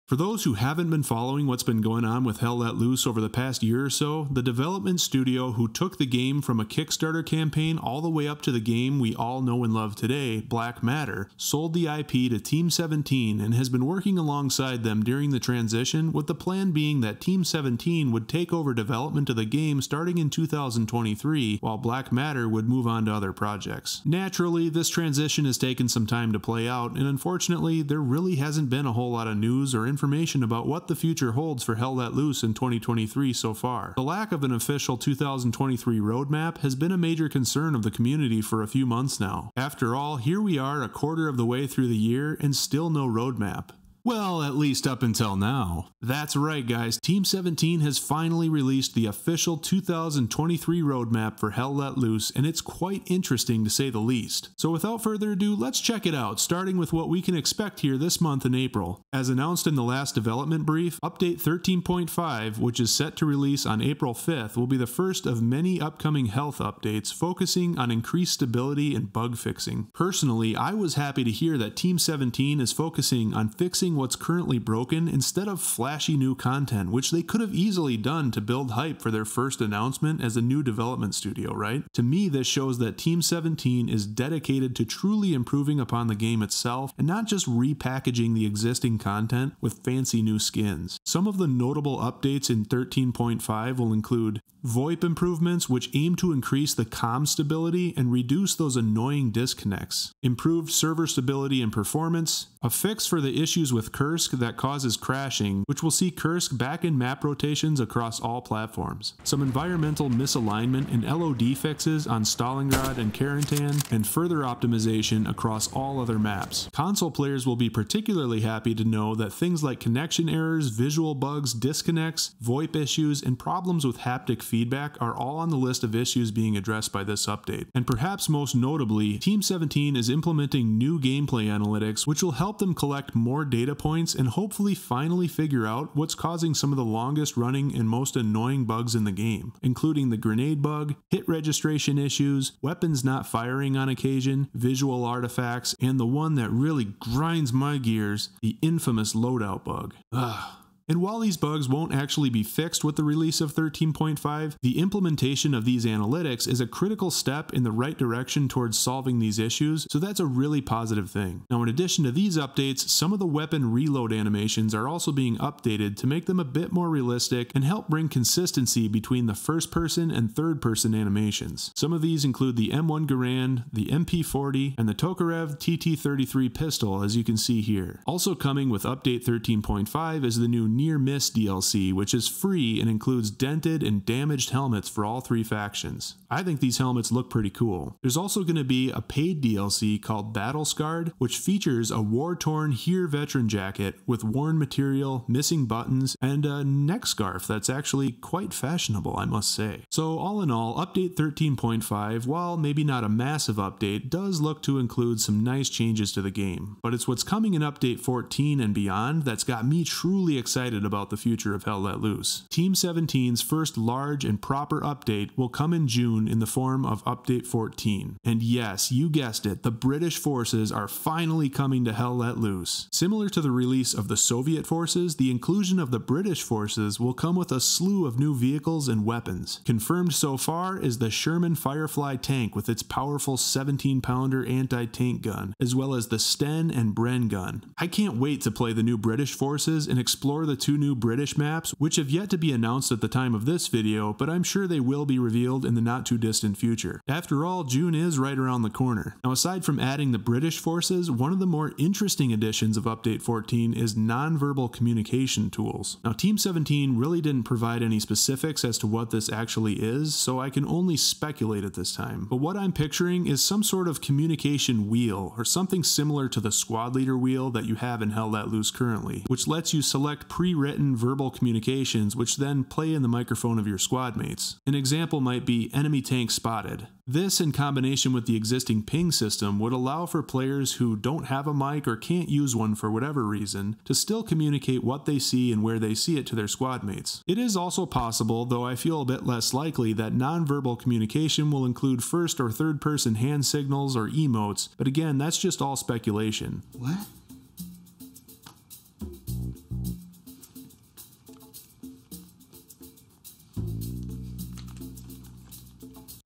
For those who haven't been following what's been going on with Hell Let Loose over the past year or so, the development studio who took the game from a Kickstarter campaign all the way up to the game we all know and love today, Black Matter, sold the IP to Team 17 and has been working alongside them during the transition, with the plan being that Team 17 would take over development of the game starting in 2023, while Black Matter would move on to other projects. Naturally, this transition has taken some time to play out, and unfortunately, there really hasn't been a whole lot of news or information about what the future holds for Hell Let Loose in 2023 so far. The lack of an official 2023 roadmap has been a major concern of the community for a few months now. After all, here we are a quarter of the way through the year and still no roadmap. Well, at least up until now. That's right, guys, Team 17 has finally released the official 2023 roadmap for Hell Let Loose, and it's quite interesting to say the least. So without further ado, let's check it out, starting with what we can expect here this month in April. As announced in the last development brief, Update 13.5, which is set to release on April 5th, will be the first of many upcoming health updates focusing on increased stability and bug fixing. Personally, I was happy to hear that Team 17 is focusing on fixing what's currently broken instead of flashy new content, which they could have easily done to build hype for their first announcement as a new development studio, right? To me, this shows that Team 17 is dedicated to truly improving upon the game itself and not just repackaging the existing content with fancy new skins. Some of the notable updates in 13.5 will include VoIP improvements, which aim to increase the comm stability and reduce those annoying disconnects, improved server stability and performance, a fix for the issues with Kursk that causes crashing, which will see Kursk back in map rotations across all platforms, some environmental misalignment and LOD fixes on Stalingrad and Karantan, and further optimization across all other maps. Console players will be particularly happy to know that things like connection errors, visual bugs, disconnects, VoIP issues, and problems with haptic feedback are all on the list of issues being addressed by this update. And perhaps most notably, Team 17 is implementing new gameplay analytics, which will help them collect more data points and hopefully finally figure out what's causing some of the longest running and most annoying bugs in the game, including the grenade bug, hit registration issues, weapons not firing on occasion, visual artifacts, and the one that really grinds my gears, the infamous loadout bug. Ugh. And while these bugs won't actually be fixed with the release of 13.5, the implementation of these analytics is a critical step in the right direction towards solving these issues, so that's a really positive thing. Now, in addition to these updates, some of the weapon reload animations are also being updated to make them a bit more realistic and help bring consistency between the first-person and third-person animations. Some of these include the M1 Garand, the MP40, and the Tokarev TT33 pistol, as you can see here. Also coming with Update 13.5 is the new Near Miss DLC, which is free and includes dented and damaged helmets for all three factions. I think these helmets look pretty cool. There's also going to be a paid DLC called Battle Scarred, which features a war-torn Here veteran jacket with worn material, missing buttons, and a neck scarf that's actually quite fashionable, I must say. So all in all, Update 13.5, while maybe not a massive update, does look to include some nice changes to the game. But it's what's coming in Update 14 and beyond that's got me truly excited about the future of Hell Let Loose. Team 17's first large and proper update will come in June in the form of Update 14. And yes, you guessed it, the British forces are finally coming to Hell Let Loose. Similar to the release of the Soviet forces, the inclusion of the British forces will come with a slew of new vehicles and weapons. Confirmed so far is the Sherman Firefly tank with its powerful 17-pounder anti-tank gun, as well as the Sten and Bren gun. I can't wait to play the new British forces and explore the two new British maps, which have yet to be announced at the time of this video, but I'm sure they will be revealed in the not too distant future. After all, June is right around the corner. Now, aside from adding the British forces, one of the more interesting additions of Update 14 is non-verbal communication tools. Now, Team 17 really didn't provide any specifics as to what this actually is, so I can only speculate at this time. But what I'm picturing is some sort of communication wheel, or something similar to the squad leader wheel that you have in Hell Let Loose currently, which lets you select pre-written verbal communications which then play in the microphone of your squad mates. An example might be enemy tank spotted. This, in combination with the existing ping system, would allow for players who don't have a mic or can't use one for whatever reason to still communicate what they see and where they see it to their squad mates. It is also possible, though I feel a bit less likely, that non-verbal communication will include first or third person hand signals or emotes, but again, that's just all speculation. What?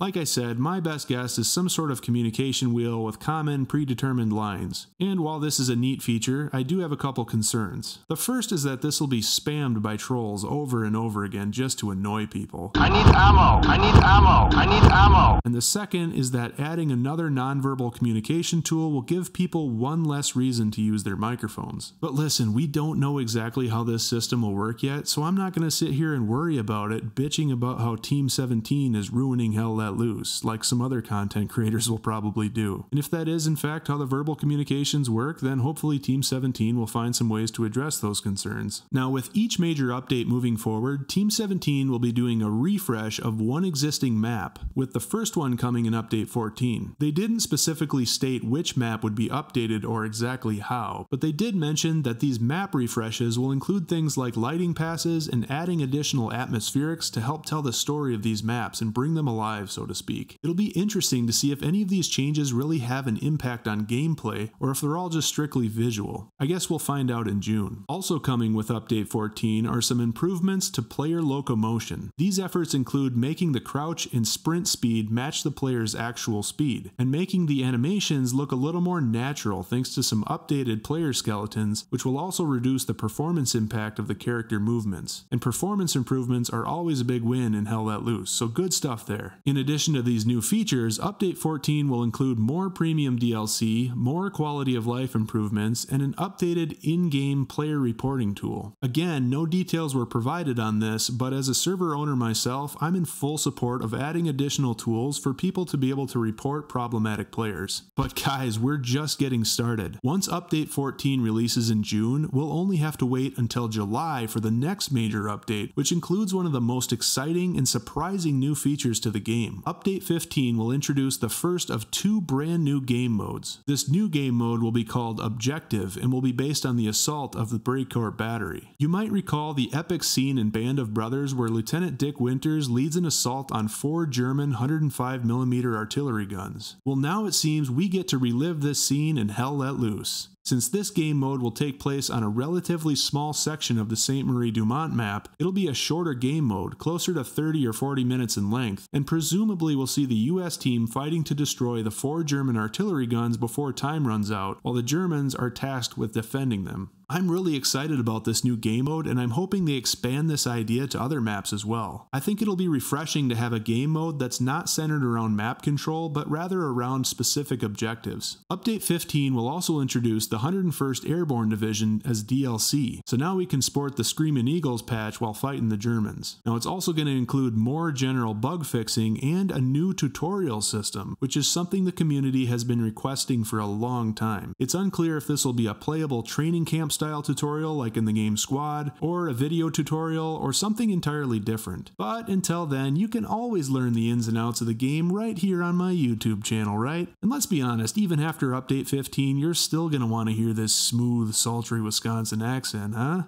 Like I said, my best guess is some sort of communication wheel with common predetermined lines. And while this is a neat feature, I do have a couple concerns. The first is that this will be spammed by trolls over and over again just to annoy people. I need ammo! I need ammo! I need ammo! And the second is that adding another nonverbal communication tool will give people one less reason to use their microphones. But listen, we don't know exactly how this system will work yet, so I'm not going to sit here and worry about it, bitching about how Team 17 is ruining Hell Let Loose, like some other content creators will probably do. And if that is in fact how the verbal communications work, then hopefully Team 17 will find some ways to address those concerns. Now, with each major update moving forward, Team 17 will be doing a refresh of one existing map, with the first one coming in Update 14. They didn't specifically state which map would be updated or exactly how, but they did mention that these map refreshes will include things like lighting passes and adding additional atmospherics to help tell the story of these maps and bring them alive, so to speak. It'll be interesting to see if any of these changes really have an impact on gameplay, or if they're all just strictly visual. I guess we'll find out in June. Also coming with Update 14 are some improvements to player locomotion. These efforts include making the crouch and sprint speed match the player's actual speed, and making the animations look a little more natural thanks to some updated player skeletons, which will also reduce the performance impact of the character movements. And performance improvements are always a big win in Hell Let Loose, so good stuff there. In addition to these new features, Update 14 will include more premium DLC, more quality of life improvements, and an updated in-game player reporting tool. Again, no details were provided on this, but as a server owner myself, I'm in full support of adding additional tools for people to be able to report problematic players. But guys, we're just getting started. Once Update 14 releases in June, we'll only have to wait until July for the next major update, which includes one of the most exciting and surprising new features to the game. Update 15 will introduce the first of two brand new game modes. This new game mode will be called Objective and will be based on the assault of the Breakcourt Battery. You might recall the epic scene in Band of Brothers where Lieutenant Dick Winters leads an assault on 4 German 105mm artillery guns. Well, now it seems we get to relive this scene in Hell Let Loose. Since this game mode will take place on a relatively small section of the St. Marie-Dumont map, it'll be a shorter game mode, closer to 30 or 40 minutes in length, and presumably we'll see the US team fighting to destroy the 4 German artillery guns before time runs out, while the Germans are tasked with defending them. I'm really excited about this new game mode, and I'm hoping they expand this idea to other maps as well. I think it'll be refreshing to have a game mode that's not centered around map control, but rather around specific objectives. Update 15 will also introduce the 101st Airborne Division as DLC, so now we can sport the Screamin' Eagles patch while fighting the Germans. Now it's also going to include more general bug fixing and a new tutorial system, which is something the community has been requesting for a long time. It's unclear if this will be a playable training camp style tutorial like in the game Squad, or a video tutorial, or something entirely different. But until then, you can always learn the ins and outs of the game right here on my YouTube channel, right? And let's be honest, even after Update 15, you're still gonna want to hear this smooth, sultry Wisconsin accent, huh?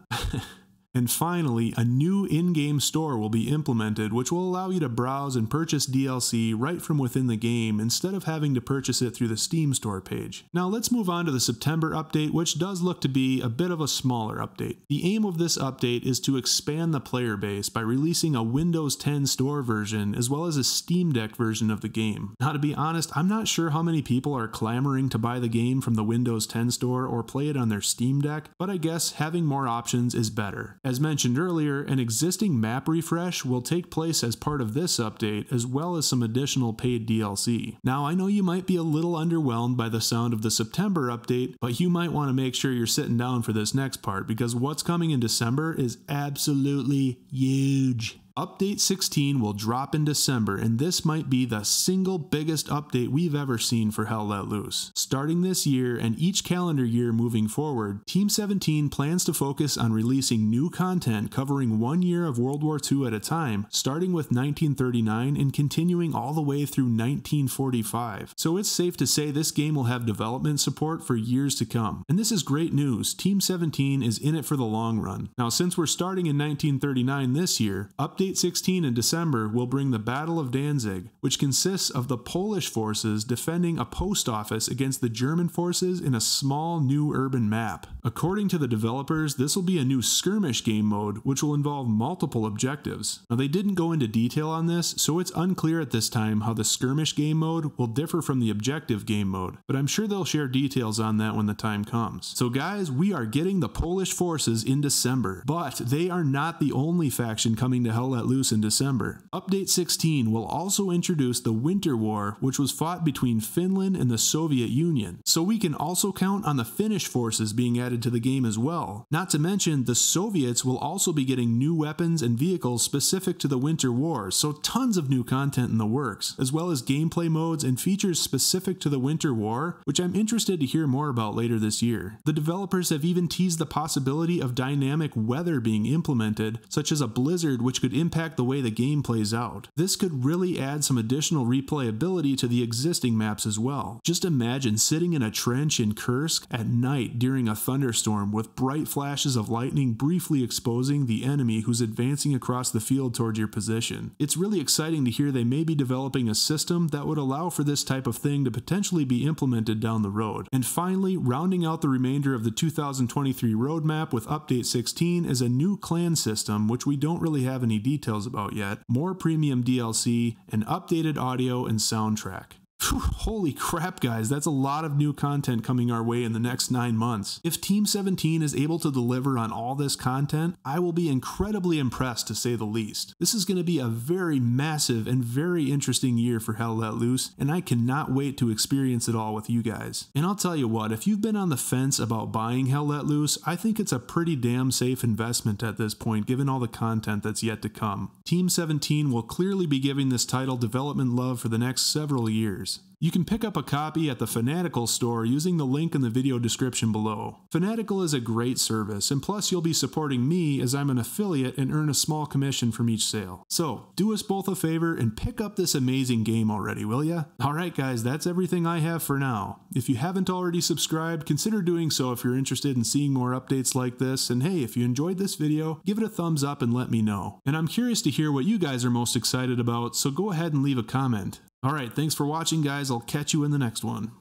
And finally, a new in-game store will be implemented, which will allow you to browse and purchase DLC right from within the game instead of having to purchase it through the Steam store page. Now let's move on to the September update, which does look to be a bit of a smaller update. The aim of this update is to expand the player base by releasing a Windows 10 store version as well as a Steam Deck version of the game. Now to be honest, I'm not sure how many people are clamoring to buy the game from the Windows 10 store or play it on their Steam Deck, but I guess having more options is better. As mentioned earlier, an existing map refresh will take place as part of this update, as well as some additional paid DLC. Now, I know you might be a little underwhelmed by the sound of the September update, but you might want to make sure you're sitting down for this next part, because what's coming in December is absolutely huge. Update 16 will drop in December, and this might be the single biggest update we've ever seen for Hell Let Loose. Starting this year and each calendar year moving forward, Team 17 plans to focus on releasing new content covering 1 year of World War II at a time, starting with 1939 and continuing all the way through 1945. So it's safe to say this game will have development support for years to come. And this is great news. Team 17 is in it for the long run. Now, since we're starting in 1939 this year, Update Update 16 in December will bring the Battle of Danzig, which consists of the Polish forces defending a post office against the German forces in a small new urban map. According to the developers, this will be a new skirmish game mode, which will involve multiple objectives. Now, they didn't go into detail on this, so it's unclear at this time how the skirmish game mode will differ from the objective game mode, but I'm sure they'll share details on that when the time comes. So guys, we are getting the Polish forces in December, but they are not the only faction coming to Hell Let Loose in December. Update 16 will also introduce the Winter War, which was fought between Finland and the Soviet Union. So we can also count on the Finnish forces being added to the game as well. Not to mention, the Soviets will also be getting new weapons and vehicles specific to the Winter War, so tons of new content in the works, as well as gameplay modes and features specific to the Winter War, which I'm interested to hear more about later this year. The developers have even teased the possibility of dynamic weather being implemented, such as a blizzard, which could impact the way the game plays out. This could really add some additional replayability to the existing maps as well. Just imagine sitting in a trench in Kursk at night during a thunderstorm with bright flashes of lightning briefly exposing the enemy who's advancing across the field towards your position. It's really exciting to hear they may be developing a system that would allow for this type of thing to potentially be implemented down the road. And finally, rounding out the remainder of the 2023 roadmap with Update 16 is a new clan system, which we don't really have any details about yet, more premium DLC, and updated audio and soundtrack. Whew, holy crap, guys, that's a lot of new content coming our way in the next 9 months. If Team 17 is able to deliver on all this content, I will be incredibly impressed, to say the least. This is going to be a very massive and very interesting year for Hell Let Loose, and I cannot wait to experience it all with you guys. And I'll tell you what, if you've been on the fence about buying Hell Let Loose, I think it's a pretty damn safe investment at this point, given all the content that's yet to come. Team 17 will clearly be giving this title development love for the next several years. You can pick up a copy at the Fanatical store using the link in the video description below. Fanatical is a great service, and plus you'll be supporting me as I'm an affiliate and earn a small commission from each sale. So, do us both a favor and pick up this amazing game already, will ya? Alright guys, that's everything I have for now. If you haven't already subscribed, consider doing so if you're interested in seeing more updates like this, and hey, if you enjoyed this video, give it a thumbs up and let me know. And I'm curious to hear what you guys are most excited about, so go ahead and leave a comment. Alright, thanks for watching guys, I'll catch you in the next one.